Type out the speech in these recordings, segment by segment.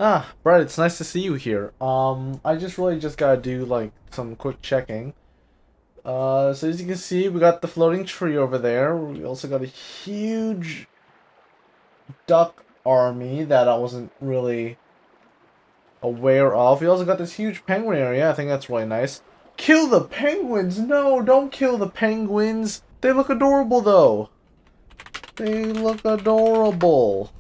Ah, Brett, it's nice to see you here. I just really just gotta do like some quick checking. So as you can see, we got the floating tree over there. We also got a huge duck army that I wasn't really aware of. We also got this huge penguin area. I think that's really nice. Kill the penguins! No, don't kill the penguins! They look adorable though. They look adorable.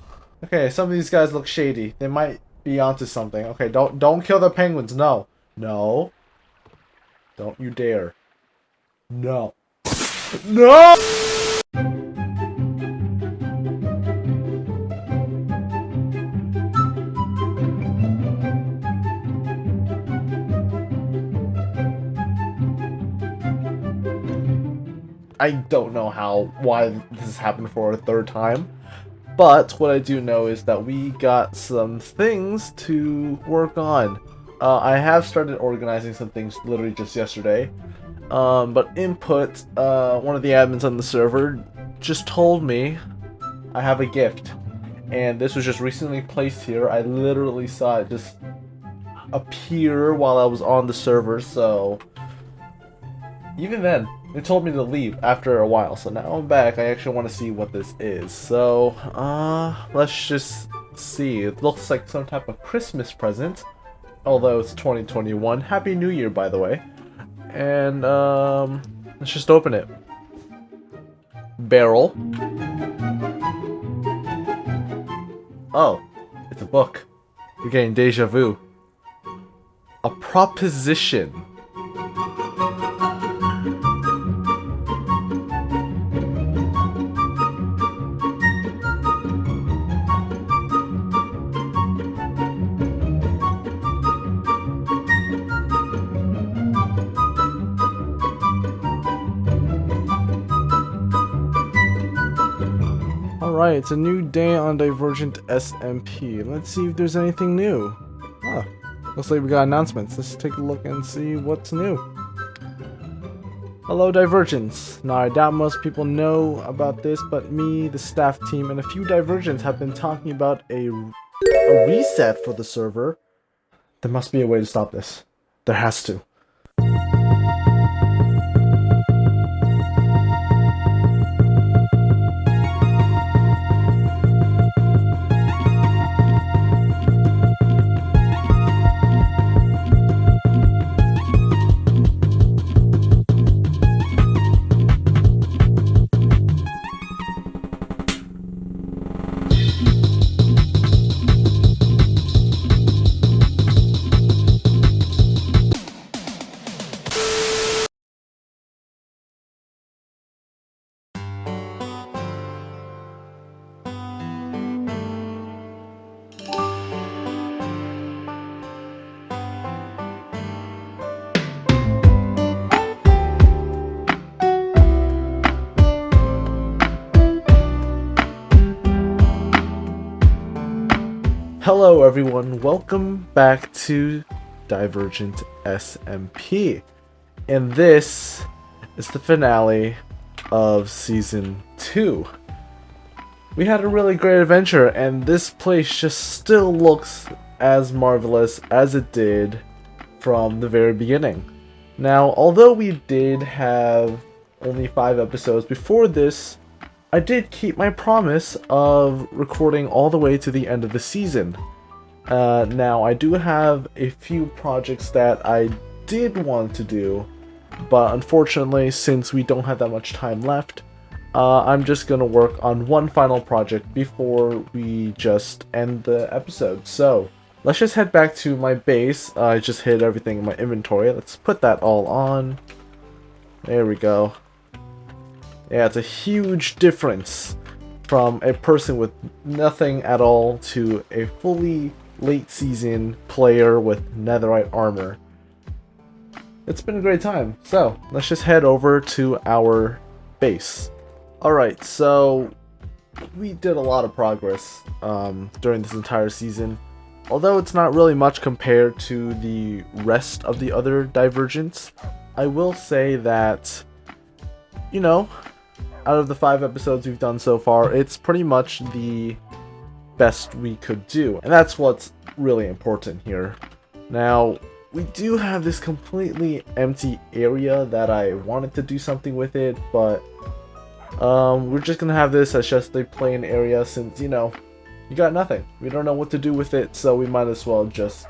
Okay, some of these guys look shady. They might be onto something. Okay, don't kill the penguins. No. No. Don't you dare. No. No! I don't know why this has happened for a third time. But what I do know is that we got some things to work on. I have started organizing some things literally just yesterday. But Input, one of the admins on the server, just told me I have a gift. And this was just recently placed here. I literally saw it just appear while I was on the server, so even then, they told me to leave after a while, so now I'm back. I actually want to see what this is. So, let's just see. It looks like some type of Christmas present, although it's 2021. Happy New Year, by the way. And, let's just open it. Barrel. Oh, it's a book. We're getting deja vu. A proposition. Alright, it's a new day on Divergent SMP. Let's see if there's anything new. Ah, looks like we got announcements. Let's take a look and see what's new. Hello, Divergents. Now, I doubt most people know about this, but me, the staff team, and a few Divergents have been talking about a reset for the server. There must be a way to stop this. There has to. Hello everyone, welcome back to Divergent SMP. And this is the finale of Season 2. We had a really great adventure, and this place just still looks as marvelous as it did from the very beginning. Now, although we did have only 5 episodes before this, I did keep my promise of recording all the way to the end of the season. Now, I do have a few projects that I did want to do, but unfortunately, since we don't have that much time left, I'm just going to work on one final project before we just end the episode. So, let's just head back to my base. I just hid everything in my inventory. Let's put that all on. There we go. Yeah, it's a huge difference from a person with nothing at all to a fully late season player with netherite armor. It's been a great time. So, let's just head over to our base. Alright, so we did a lot of progress during this entire season. Although it's not really much compared to the rest of the other Divergents, I will say that, you know, out of the 5 episodes we've done so far, it's pretty much the best we could do. And that's what's really important here. Now, we do have this completely empty area that I wanted to do something with it, but we're just gonna have this as just a plain area since, you know, you got nothing. We don't know what to do with it, so we might as well just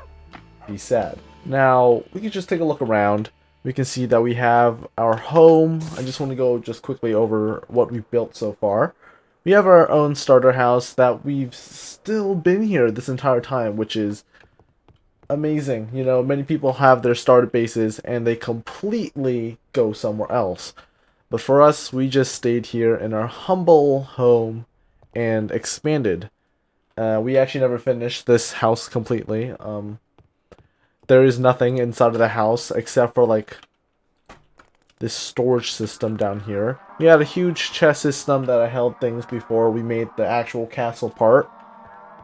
be sad. Now, we can just take a look around. We can see that we have our home. I just want to go just quickly over what we've built so far. We have our own starter house that we've still been here this entire time, which is amazing. You know, many people have their starter bases and they completely go somewhere else. But for us, we just stayed here in our humble home and expanded. We actually never finished this house completely. There is nothing inside of the house except for like this storage system down here. We had a huge chest system that I held things before we made the actual castle part.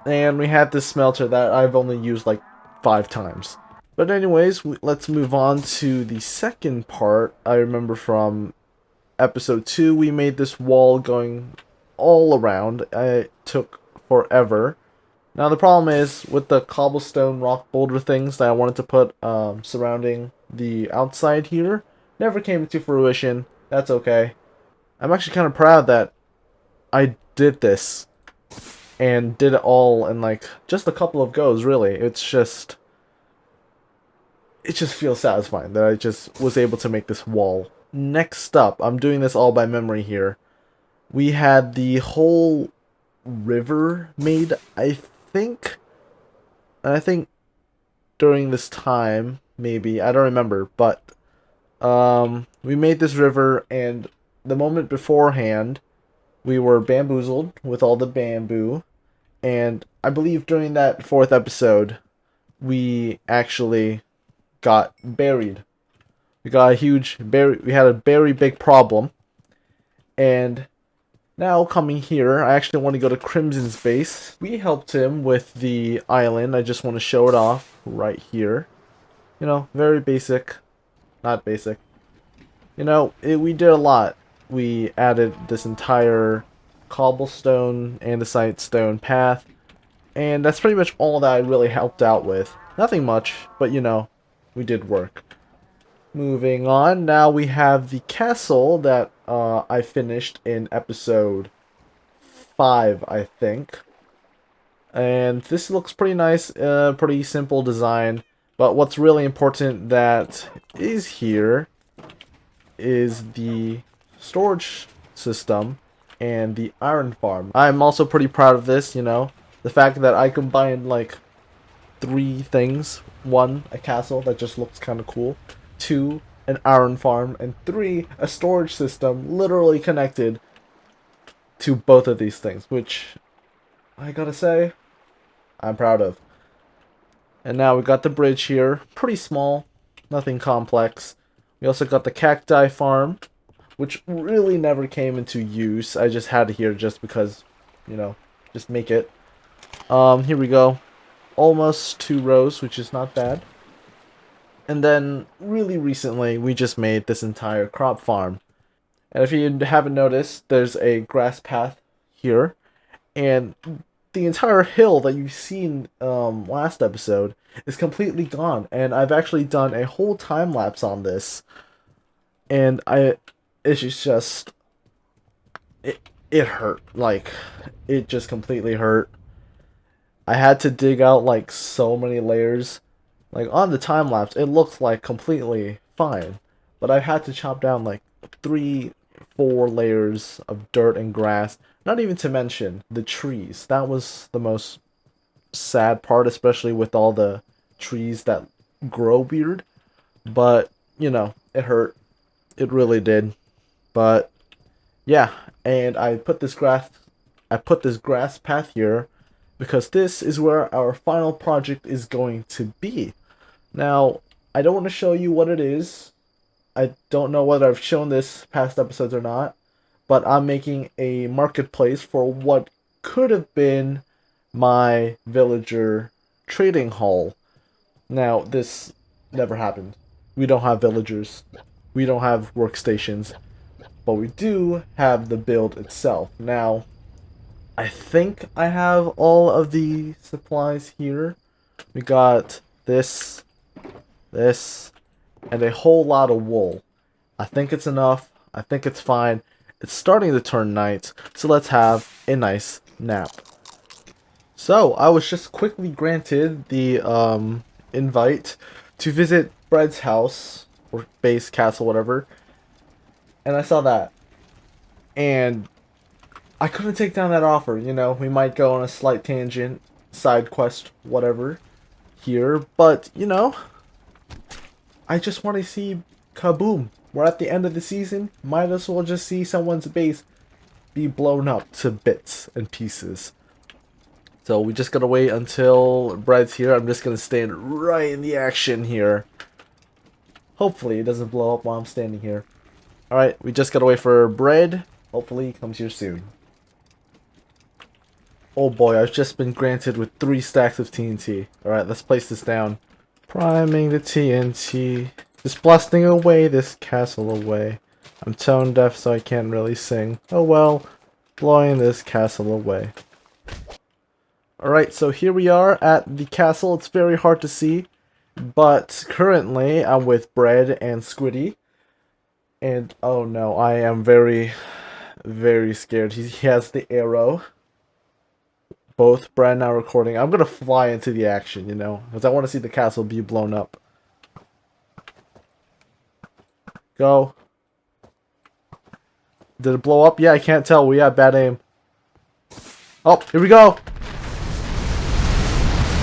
And we had this smelter that I've only used like 5 times. But anyways, let's move on to the second part. I remember from episode 2, we made this wall going all around. It took forever. Now the problem is with the cobblestone rock boulder things that I wanted to put surrounding the outside here, never came into fruition. That's okay. I'm actually kind of proud that I did this and did it all in like just a couple of goes, really. It just feels satisfying that I just was able to make this wall. Next up, I'm doing this all by memory here. We had the whole river made, I think during this time, maybe, I don't remember, but we made this river, and the moment beforehand, we were bamboozled with all the bamboo, and I believe during that 4th episode, we actually got buried. We got we had a very big problem, and now, coming here, I actually want to go to Crimson's base. We helped him with the island. I just want to show it off right here. You know, very basic. Not basic. You know, we did a lot. We added this entire cobblestone andesite stone path. And that's pretty much all that I really helped out with. Nothing much, but you know, we did work. Moving on, now we have the castle that I finished in episode 5, I think. And this looks pretty nice, pretty simple design. But what's really important that is here is the storage system and the iron farm. I'm also pretty proud of this, you know. The fact that I combined like 3 things. 1, a castle that just looks kind of cool. 2, an iron farm, and 3, a storage system literally connected to both of these things, which I gotta say, I'm proud of. And now we got the bridge here, pretty small, nothing complex. We also got the cacti farm, which really never came into use. I just had it here just because, you know, just make it. Here we go. Almost 2 rows, which is not bad. And then, really recently, we just made this entire crop farm. And if you haven't noticed, there's a grass path here. And the entire hill that you've seen last episode is completely gone. And I've actually done a whole time-lapse on this. And it's just... It hurt. Like, it just completely hurt. I had to dig out, like, so many layers. Like, on the time-lapse, it looks like completely fine. But I had to chop down, like, 3-4 layers of dirt and grass. Not even to mention the trees. That was the most sad part, especially with all the trees that grow weird. But, you know, it hurt. It really did. But, yeah. And I put this grass path here because this is where our final project is going to be. Now, I don't want to show you what it is. I don't know whether I've shown this past episodes or not, but I'm making a marketplace for what could have been my villager trading hall. Now, this never happened. We don't have villagers. We don't have workstations. But we do have the build itself. Now, I think I have all of the supplies here. We got this, and a whole lot of wool. I think it's enough. I think it's fine. It's starting to turn night, so let's have a nice nap. So, I was just quickly granted the invite to visit Bread's house, or base, castle, whatever, and I saw that. And I couldn't take down that offer, you know, we might go on a slight tangent, side quest, whatever, here, but, you know, I just want to see kaboom. We're at the end of the season, might as well just see someone's base be blown up to bits and pieces. So we just gotta wait until Bread's here. I'm just gonna stand right in the action here. Hopefully it doesn't blow up while I'm standing here. Alright, we just gotta wait for Bread. Hopefully he comes here soon. Oh boy, I've just been granted with 3 stacks of TNT. Alright, let's place this down. Priming the TNT. Just blasting away this castle away. I'm tone deaf so I can't really sing. Oh well, blowing this castle away. Alright, so here we are at the castle. It's very hard to see, but currently I'm with Bread and Squiddy. And oh no, I am very, very scared. He has the arrow. Both Brad and I are recording. I'm gonna fly into the action, you know, because I want to see the castle be blown up. Go. Did it blow up? Yeah, I can't tell. We have bad aim. Oh, here we go.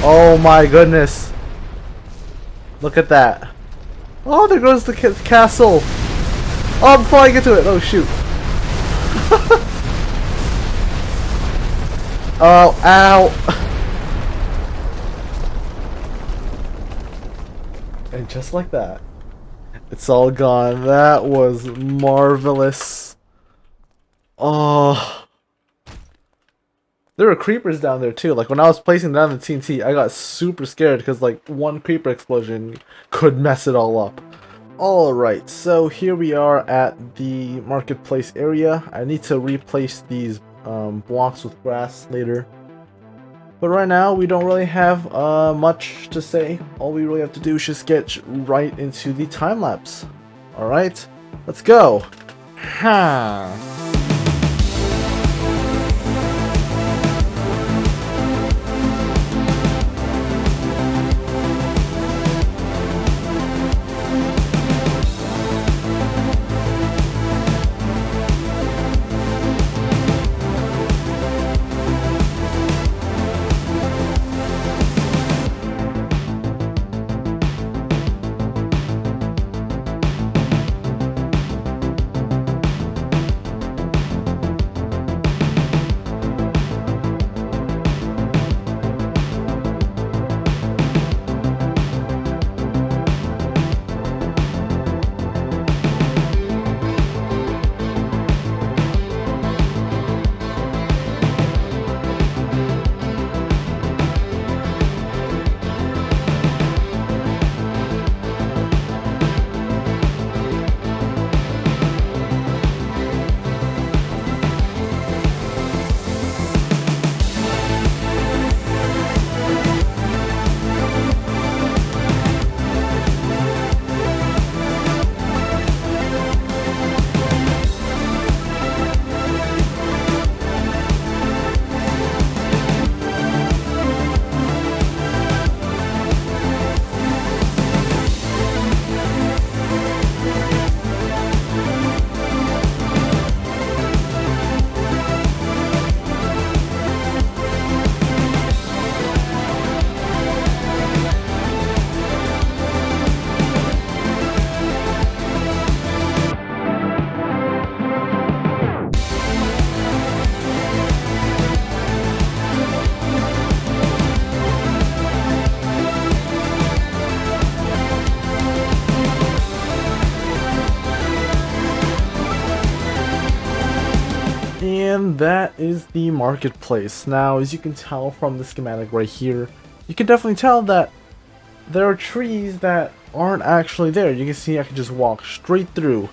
Oh my goodness. Look at that. Oh, there goes the castle. Oh, before I get to it. Oh, shoot. Oh, ow. And just like that, it's all gone. That was marvelous. Oh. There were creepers down there too. Like when I was placing down the TNT, I got super scared because like one creeper explosion could mess it all up. Alright, so here we are at the marketplace area. I need to replace these blocks with grass later. But right now, we don't really have much to say. All we really have to do is just get right into the time lapse. Alright, let's go. Ha. And that is the marketplace. Now, as you can tell from the schematic right here, you can definitely tell that there are trees that aren't actually there. You can see I can just walk straight through.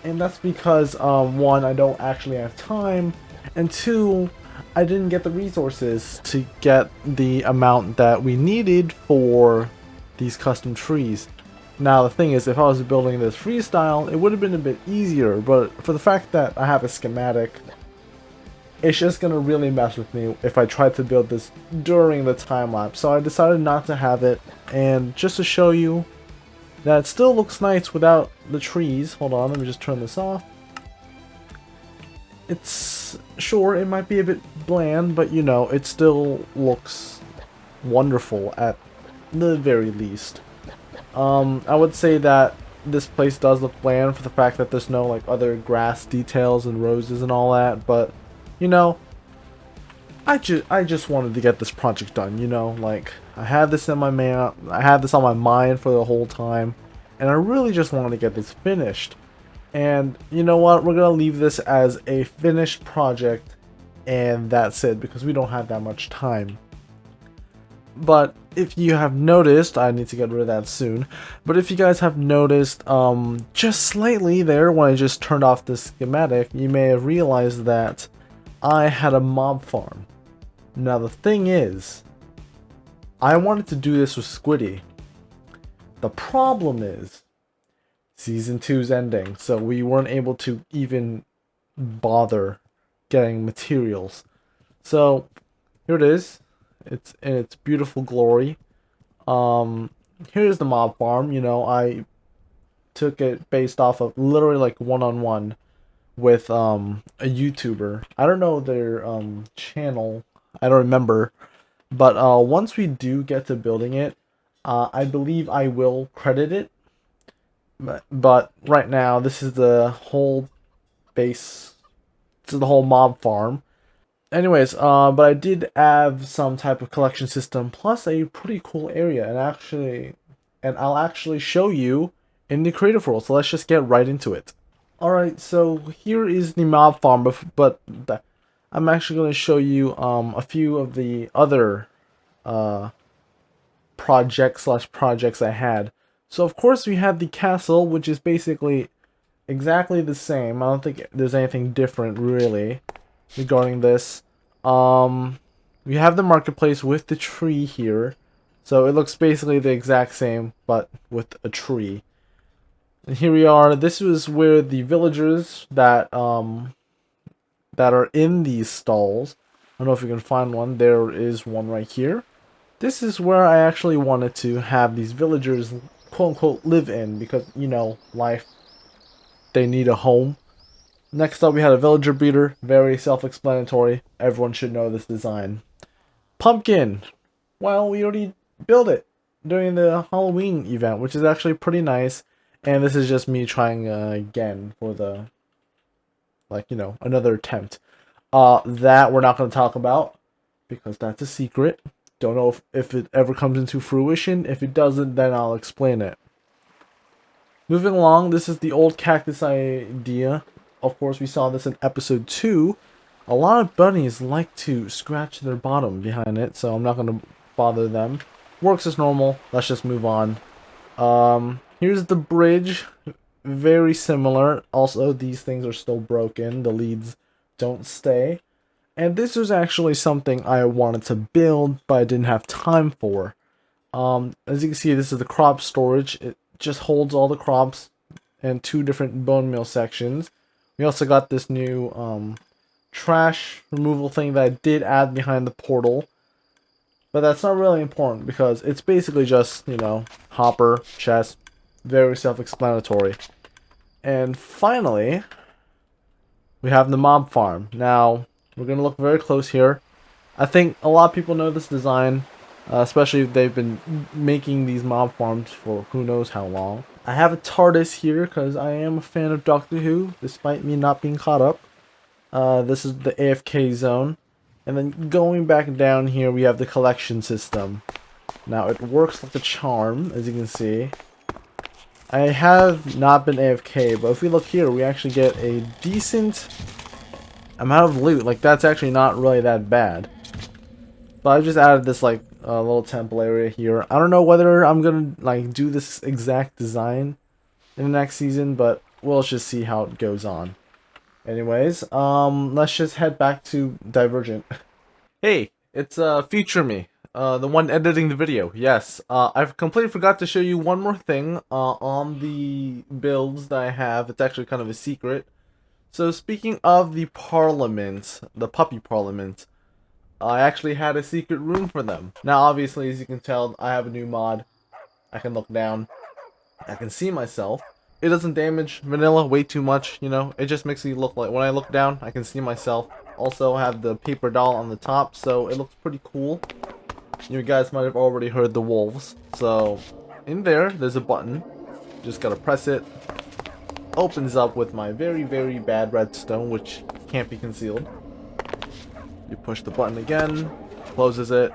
And that's because, one, I don't actually have time, and two, I didn't get the resources to get the amount that we needed for these custom trees. Now the thing is, if I was building this freestyle, it would have been a bit easier, but for the fact that I have a schematic, it's just gonna really mess with me if I try to build this during the time lapse. So I decided not to have it, and just to show you that it still looks nice without the trees. Hold on, let me just turn this off. It's sure it might be a bit bland, but you know, it still looks wonderful at the very least. I would say that this place does look bland for the fact that there's no like other grass details and roses and all that, but you know, I just wanted to get this project done, you know, like I had this in I had this on my mind for the whole time, and I really just wanted to get this finished. And you know what, we're gonna leave this as a finished project, and that's it, because we don't have that much time. But if you have noticed, I need to get rid of that soon, but if you guys have noticed, just slightly there when I just turned off the schematic, you may have realized that I had a mob farm. Now the thing is, I wanted to do this with Squiddy. The problem is, Season 2's ending, so we weren't able to even bother getting materials. So, here it is. It's in its beautiful glory. Here's the mob farm. You know, I took it based off of literally like one-on-one with a YouTuber. I don't know their channel. I don't remember. But once we do get to building it, I believe I will credit it. But right now, this is the whole base. This is the whole mob farm. Anyways, but I did have some type of collection system plus a pretty cool area, and I'll actually show you in the creative world. So let's just get right into it. Alright, so here is the mob farm, but I'm actually going to show you a few of the other projects I had. So of course we have the castle, which is basically exactly the same. I don't think there's anything different really regarding this. We have the marketplace with the tree here, so it looks basically the exact same but with a tree. And here we are. This is where the villagers that are in these stalls. I don't know if you can find one. There is one right here. This is where I actually wanted to have these villagers quote-unquote live in, because, you know, life, they need a home. Next up, we had a villager breeder. Very self-explanatory. Everyone should know this design. Pumpkin. Well, we already built it during the Halloween event, which is actually pretty nice. And this is just me trying again for the, like, you know, another attempt. That we're not going to talk about, because that's a secret. Don't know if it ever comes into fruition. If it doesn't, then I'll explain it. Moving along, this is the old cactus idea. Of course, we saw this in episode 2. A lot of bunnies like to scratch their bottom behind it, so I'm not going to bother them. Works as normal. Let's just move on. Here's the bridge. Very similar. Also, these things are still broken. The leads don't stay. And this was actually something I wanted to build, but I didn't have time for. As you can see, this is the crop storage. It just holds all the crops and 2 different bone meal sections. We also got this new trash removal thing that I did add behind the portal. But that's not really important, because it's basically just, you know, hopper, chest, very self-explanatory. And finally, we have the mob farm. Now, we're going to look very close here. I think a lot of people know this design, especially if they've been making these mob farms for who knows how long. I have a TARDIS here because I am a fan of Doctor Who, despite me not being caught up. This is the AFK zone. And then going back down here, we have the collection system. Now, it works like a charm, as you can see. I have not been AFK, but if we look here, we actually get a decent amount of loot. Like, that's actually not really that bad. But I just added this, like, little temple area here. I don't know whether I'm gonna, like, do this exact design in the next season, but we'll just see how it goes on. Anyways, let's just head back to Divergent. Hey, it's Future Me, the one editing the video. Yes, I've completely forgot to show you one more thing on the builds that I have. It's actually kind of a secret. So speaking of the Parliament, the Puppy Parliament, I actually had a secret room for them. Now, obviously, as you can tell, I have a new mod. I can look down. I can see myself. It doesn't damage vanilla way too much, you know. It just makes me look like, when I look down, I can see myself. Also have the paper doll on the top, so it looks pretty cool. You guys might have already heard the wolves. So, in there's a button. Just gotta press it. Opens up with my very, very bad redstone, which can't be concealed. You push the button again, closes it,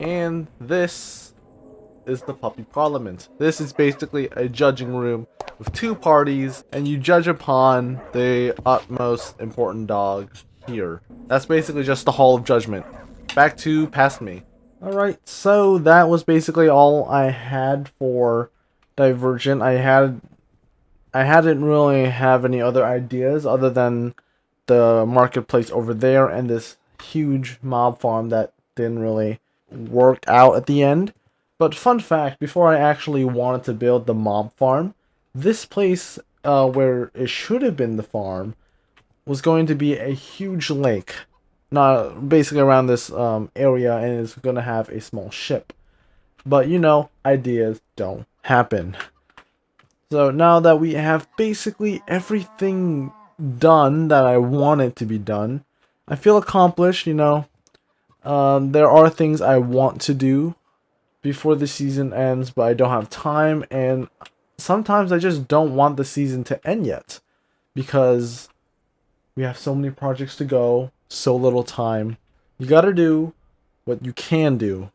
and this is the Puppy Parliament. This is basically a judging room with two parties, and you judge upon the utmost important dog here. That's basically just the Hall of Judgment. Back to past me. Alright, so that was basically all I had for Divergent. I hadn't really have any other ideas other than the marketplace over there and this huge mob farm that didn't really work out at the end. But fun fact, before I actually wanted to build the mob farm, this place where it should have been the farm was going to be a huge lake. Not basically around this area, and it's going to have a small ship. But you know, ideas don't happen. So now that we have basically everything done that I wanted to be done, I feel accomplished, you know. There are things I want to do before the season ends, but I don't have time, and sometimes I just don't want the season to end yet because we have so many projects to go, so little time. You gotta do what you can do.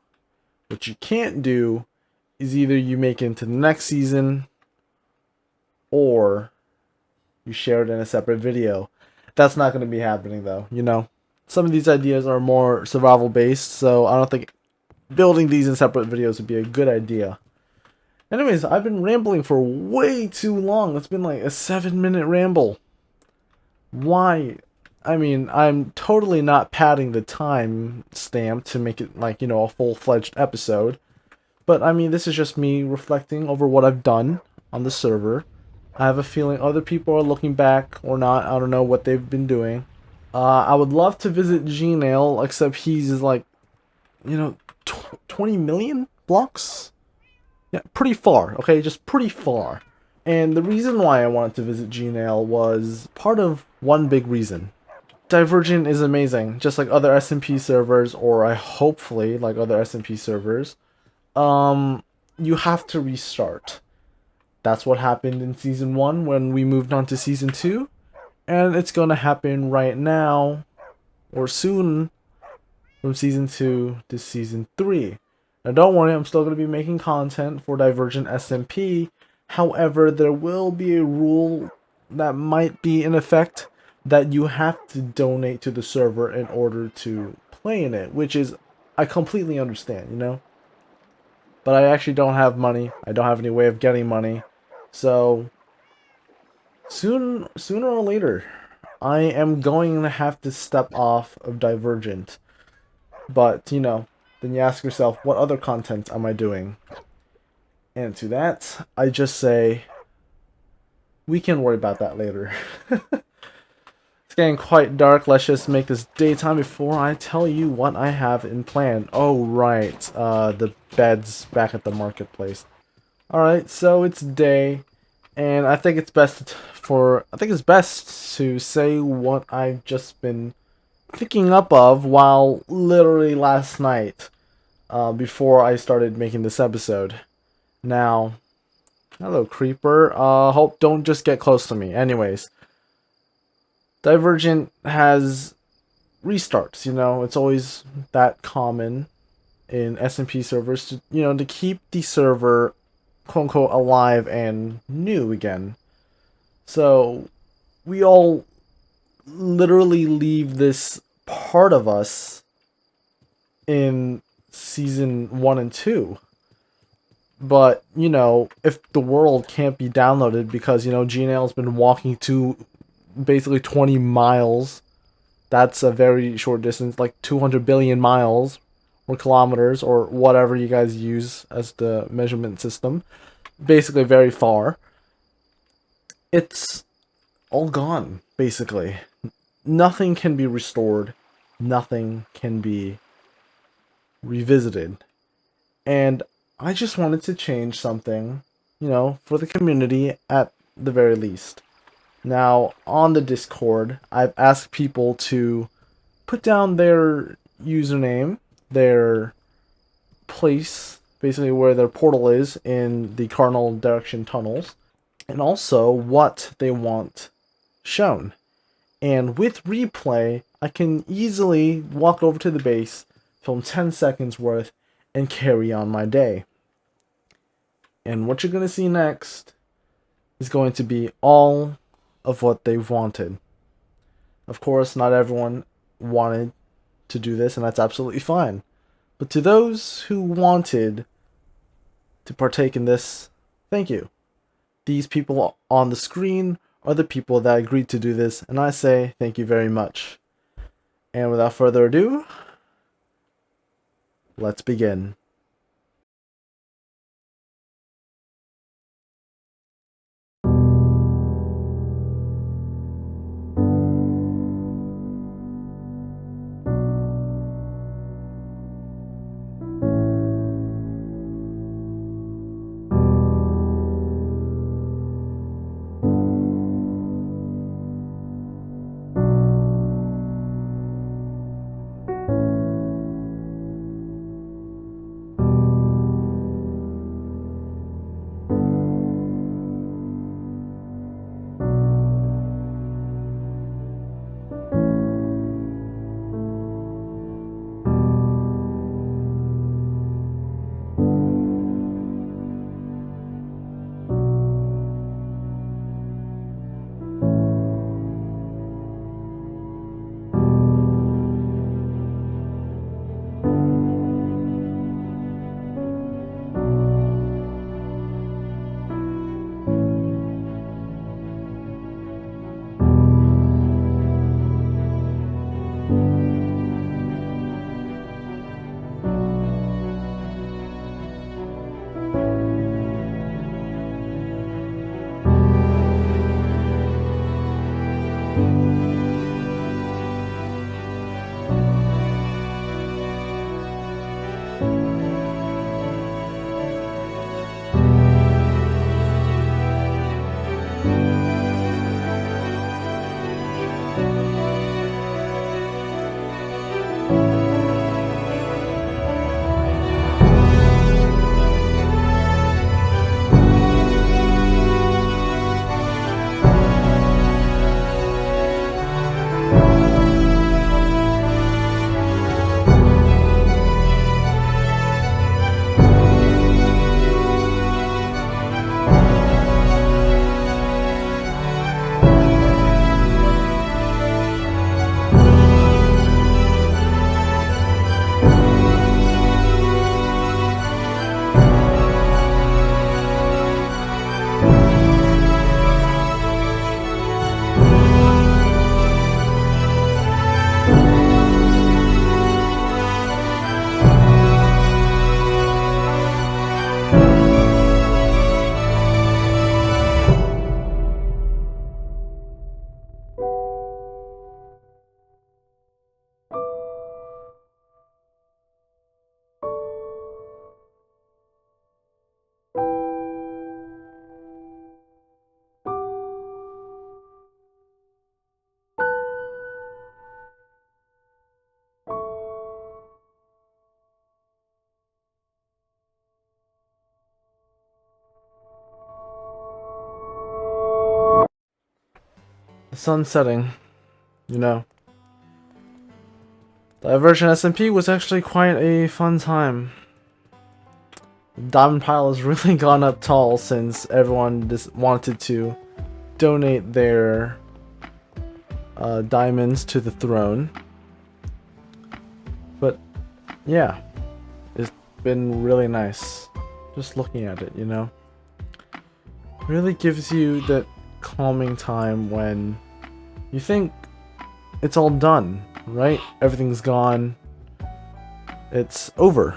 What you can't do is either you make it into the next season or you share it in a separate video. That's not going to be happening though, you know. Some of these ideas are more survival based, so I don't think building these in separate videos would be a good idea. Anyways, I've been rambling for way too long. It's been like a 7-minute ramble. Why? I mean, I'm totally not padding the time stamp to make it like, you know, a full-fledged episode. But I mean, this is just me reflecting over what I've done on the server. I have a feeling other people are looking back or not. I don't know what they've been doing. I would love to visit Gnail, except he's like, you know, 20 million blocks? Yeah, pretty far, okay? Just pretty far. And the reason why I wanted to visit Gnail was part of one big reason. Divergent is amazing, just like other SMP servers, or hopefully like other SMP servers. You have to restart. That's what happened in Season 1 when we moved on to Season 2. And it's going to happen right now, or soon, from Season 2 to Season 3. Now don't worry, I'm still going to be making content for Divergent SMP. However, there will be a rule that might be in effect that you have to donate to the server in order to play in it, which is, I completely understand, you know? But I actually don't have money. I don't have any way of getting money. So, sooner or later, I am going to have to step off of Divergent. But, you know, then you ask yourself, what other content am I doing? And to that, I just say, we can worry about that later. It's getting quite dark. Let's just make this daytime before I tell you what I have in plan. Oh, right. The beds back at the marketplace. Alright, so it's day. And I think it's best to say what I've just been picking up of while literally last night, before I started making this episode. Now, hello creeper. Hope don't just get close to me. Anyways, Divergent has restarts. You know, it's always that common in SMP servers to, you know, to keep the server quote unquote alive and new again. So we all literally leave this part of us in Season 1 and 2. But, you know, if the world can't be downloaded because, you know, Gnail's been walking to basically 20 miles That's a very short distance, like 200 billion miles or kilometers or whatever you guys use as the measurement system. Basically, very far. It's all gone, basically. Nothing can be restored. Nothing can be revisited. And I just wanted to change something, for the community at the very least. Now, on the Discord, I've asked people to put down their username, their place, basically where their portal is in the cardinal direction tunnels, and also what they want shown. And with replay, I can easily walk over to the base, film 10 seconds worth, and carry on my day. And what you're going to see next is going to be all of what they've wanted. Of course, not everyone wanted to do this, and that's absolutely fine. But to those who wanted to partake in this, thank you. These people on the screen are the people that agreed to do this, and I say thank you very much. And without further ado, let's begin. The sun's setting, Divergent SMP was actually quite a fun time. The diamond pile has really gone up tall since everyone just wanted to donate their diamonds to the throne. But yeah, it's been really nice just looking at it, Really gives you that calming time when you think it's all done, right? Everything's gone. It's over.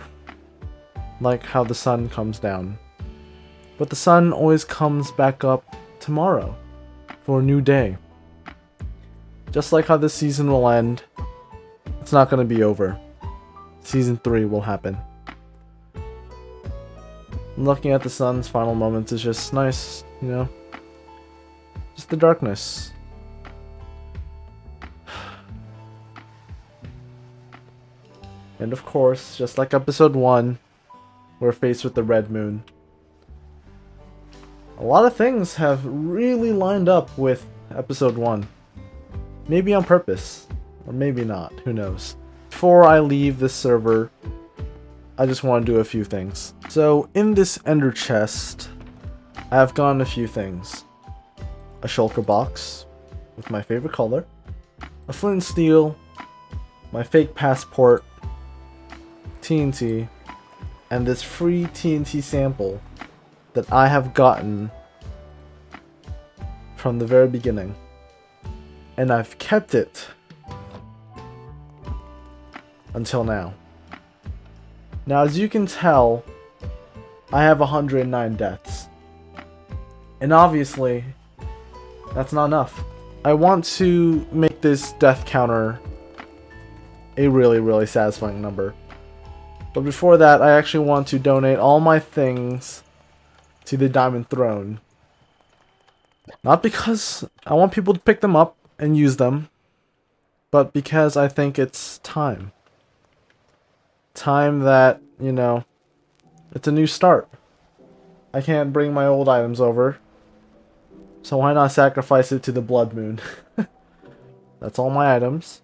Like how the sun comes down. But the sun always comes back up tomorrow for a new day. Just like how this season will end, it's not going to be over. Season 3 will happen. Looking at the sun's final moments is just nice, you know? Just the darkness. And of course, just like episode 1, we're faced with the red moon. A lot of things have really lined up with episode 1. Maybe on purpose, or maybe not, who knows. Before I leave this server, I just want to do a few things. So in this ender chest, I have gotten a few things. A shulker box with my favorite color, a flint and steel, my fake passport, TNT, and this free TNT sample that I have gotten from the very beginning. And I've kept it until now. Now, as you can tell, I have 109 deaths. And obviously, that's not enough. I want to make this death counter a really, really satisfying number. But before that, I actually want to donate all my things to the Diamond Throne. Not because I want people to pick them up and use them, but because I think it's time. Time that, you know, it's a new start. I can't bring my old items over, so why not sacrifice it to the Blood Moon? That's all my items.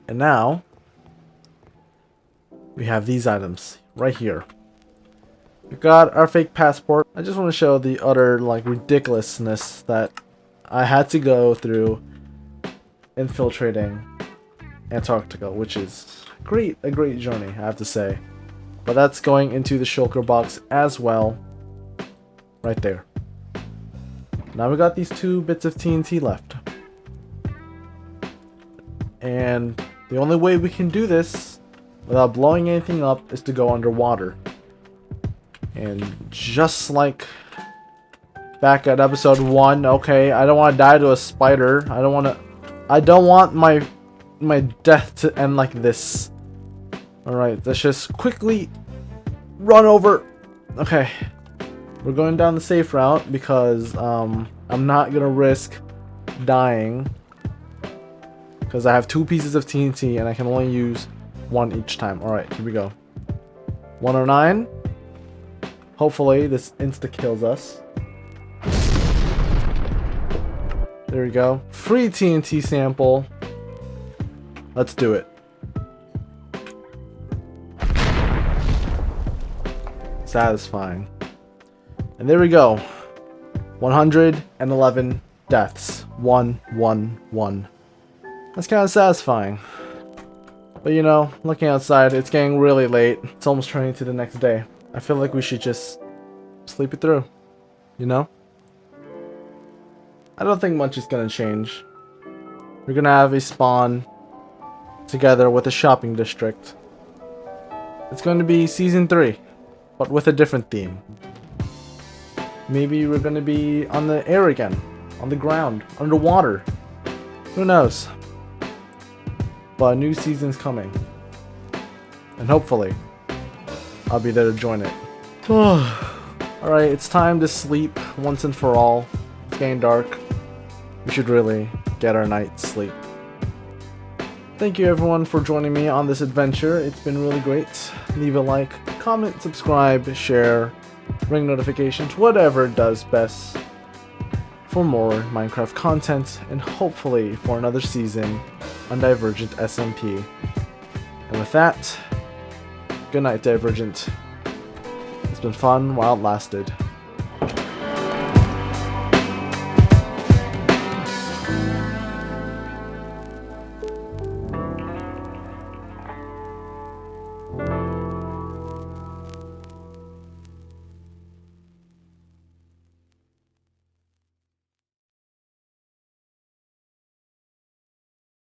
And now, we have these items right here. We got our fake passport. I just want to show the utter, like, ridiculousness that I had to go through infiltrating Antarctica, which is a great journey, I have to say. But that's going into the shulker box as well, right there. Now we got these 2 bits of TNT left. And the only way we can do this without blowing anything up is to go underwater. And just like back at episode 1, okay, I don't want to die to a spider. I don't want my death to end like this. Alright, let's just quickly run over. Okay. We're going down the safe route because I'm not gonna risk dying. Because I have 2 pieces of TNT and I can only use 1 each time. Alright, here we go. 109. Hopefully this insta-kills us. There we go. Free TNT sample. Let's do it. Satisfying. And there we go. 111 deaths. 1, 1, 1. That's kind of satisfying. But you know, looking outside, it's getting really late. It's almost turning to the next day. I feel like we should just sleep it through. You know? I don't think much is gonna change. We're gonna have a spawn together with a shopping district. It's going to be season 3, but with a different theme. Maybe we're gonna be on the air again, on the ground, underwater. Who knows? But a new season's coming. And hopefully, I'll be there to join it. Alright, it's time to sleep once and for all. It's getting dark. We should really get our night's sleep. Thank you everyone for joining me on this adventure. It's been really great. Leave a like, comment, subscribe, share, ring notifications, whatever does best for more Minecraft content, and hopefully for another season on Divergent SMP. And with that, good night, Divergent. It's been fun while it lasted.